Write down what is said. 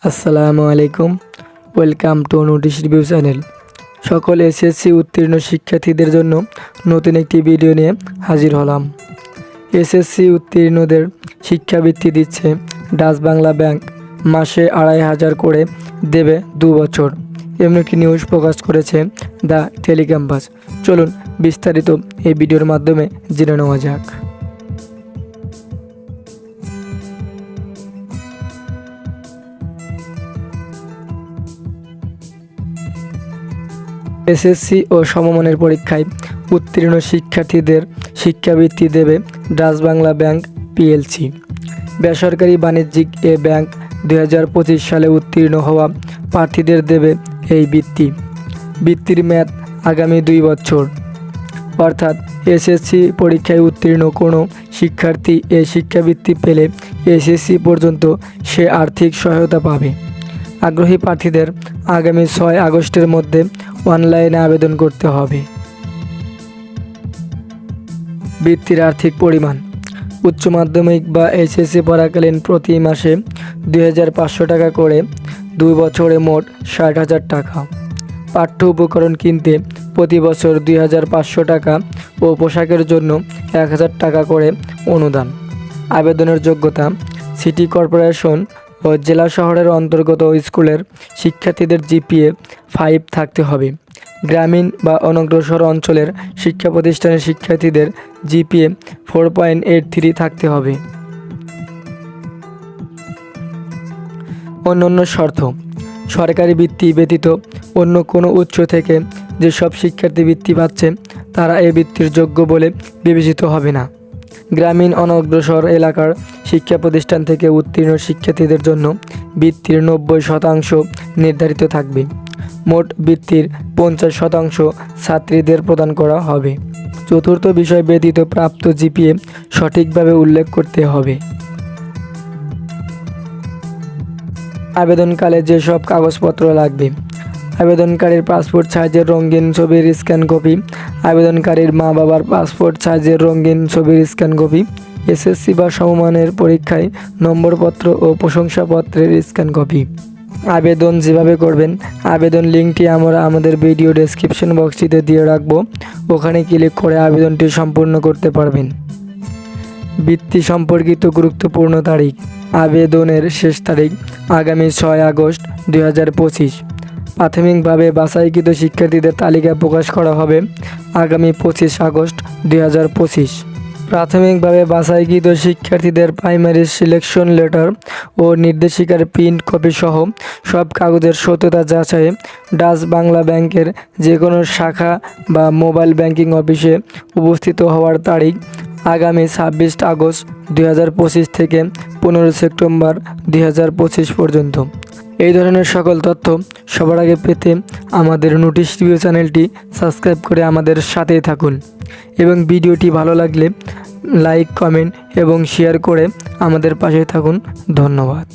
আসসালামু আলাইকুম। Welcome to notice review channel. সকল এসএসসি উত্তীর্ণ শিক্ষার্থীদের জন্য নতুন একটি ভিডিও নিয়ে হাজির হলাম। এসএসসি উত্তীর্ণদের শিক্ষাবৃত্তি দিচ্ছে ডাচ বাংলা ব্যাংক, মাসে ২৫০০ করে দেবে ২ বছর। এমন একটি নিউজ প্রকাশ করেছে দ্য টেলিক্যাম্পাস। চলুন বিস্তারিত এই ভিডিওর মাধ্যমে জেনে নেওয়া যাক। এসএসসি ও সমমানের পরীক্ষায় উত্তীর্ণ শিক্ষার্থীদের শিক্ষাবৃত্তি দেবে ডাচ বাংলা ব্যাংক পিএলসি। বেসরকারি বাণিজ্যিক এ ব্যাংক ২০২৫ সালে উত্তীর্ণ হওয়া প্রার্থীদের দেবে এই বৃত্তি। বৃত্তির মেয়াদ আগামী ২ বছর, অর্থাৎ এসএসসি পরীক্ষায় উত্তীর্ণ কোনো শিক্ষার্থী এ শিক্ষাবৃত্তি পেলে এসএসসি পর্যন্ত সে আর্থিক সহায়তা পাবে। আগ্রহী প্রার্থীদের আগামী ৬ আগস্টের মধ্যে অনলাইনে আবেদন করতে হবে। বৃত্তির আর্থিক পরিমাণ: উচ্চ মাধ্যমিক বা এইচএসসি পড়াকালীন প্রতি মাসে ২৫০০ টাকা করে, ২ বছরে মোট ৬০,০০০ টাকা। পাঠ্য উপকরণ কিনতে প্রতি বছর ২৫০০ টাকা ও পোশাকের জন্য ১,০০০ টাকা করে অনুদান। আবেদনের যোগ্যতা: সিটি কর্পোরেশন ও জেলা শহরের অন্তর্গত স্কুলের শিক্ষার্থীদের জিপিএ 5 থাকতে হবে। গ্রামীণ বা অনগ্রসর অঞ্চলের শিক্ষা প্রতিষ্ঠানের শিক্ষার্থীদের জিপিএ 4.83 থাকতে হবে। অন্যান্য শর্ত: সরকারি বৃত্তি ব্যতীত অন্য কোনো উৎস থেকে যেসব শিক্ষার্থী বৃত্তি পাচ্ছে তারা এ বৃত্তির যোগ্য বলে বিবেচিত হবে না। গ্রামীণ অনগ্রসর এলাকার শিক্ষা প্রতিষ্ঠান থেকে উত্তীর্ণ শিক্ষার্থীদের জন্য বৃত্তির ৯০% নির্ধারিত থাকবে। মোট বৃত্তির ৫০% ছাত্রীদের প্রদান করা হবে। চতুর্থ বিষয় ব্যতীত প্রাপ্ত জিপিএ সঠিকভাবে উল্লেখ করতে হবে। আবেদনকালে যেসব কাগজপত্র লাগবে: আবেদনকারীর পাসপোর্ট সাইজের রঙিন ছবির স্ক্যান কপি, আবেদনকারীর মা বাবার পাসপোর্ট সাইজের রঙিন ছবির স্ক্যান কপি, এসএসসি বা সমমানের পরীক্ষায় নম্বরপত্র ও প্রশংসাপত্রের স্ক্যান কপি। আবেদন যেভাবে করবেন, আবেদন লিঙ্কটি আমরা আমাদের ভিডিও ডেসক্রিপশন বক্সটিতে দিয়ে রাখব, ওখানে ক্লিক করে আবেদনটি সম্পূর্ণ করতে পারবেন। বৃত্তি সম্পর্কিত গুরুত্বপূর্ণ তারিখ: আবেদনের শেষ তারিখ আগামী ৬ আগস্ট ২০২৫। প্রাথমিকভাবে বাছাইকৃত শিক্ষার্থীদের তালিকা প্রকাশ করা হবে আগামী ২৫ আগস্ট ২০২৫। প্রাথমিকভাবে বাছাইকৃত শিক্ষার্থীদের প্রাইমারি সিলেকশন লেটার ও নির্দেশিকার প্রিন্ট কপি সহ সব কাগজের সত্যতা যাচাইয়ে ডাচ বাংলা ব্যাংকের যে কোনো শাখা বা মোবাইল ব্যাংকিং অফিসে উপস্থিত হওয়ার তারিখ আগামী ২৬ আগস্ট ২০২৫ থেকে ১৫ সেপ্টেম্বর ২০২৫ পর্যন্ত। এই ধরনের সকল তথ্য সবার আগে পেতে আমাদের নোটিশ রিভিউ চ্যানেলটি সাবস্ক্রাইব করে আমাদের সাথেই থাকুন এবং ভিডিওটি ভালো লাগলে লাইক, কমেন্ট এবং শেয়ার করে আমাদের পাশে থাকুন। ধন্যবাদ।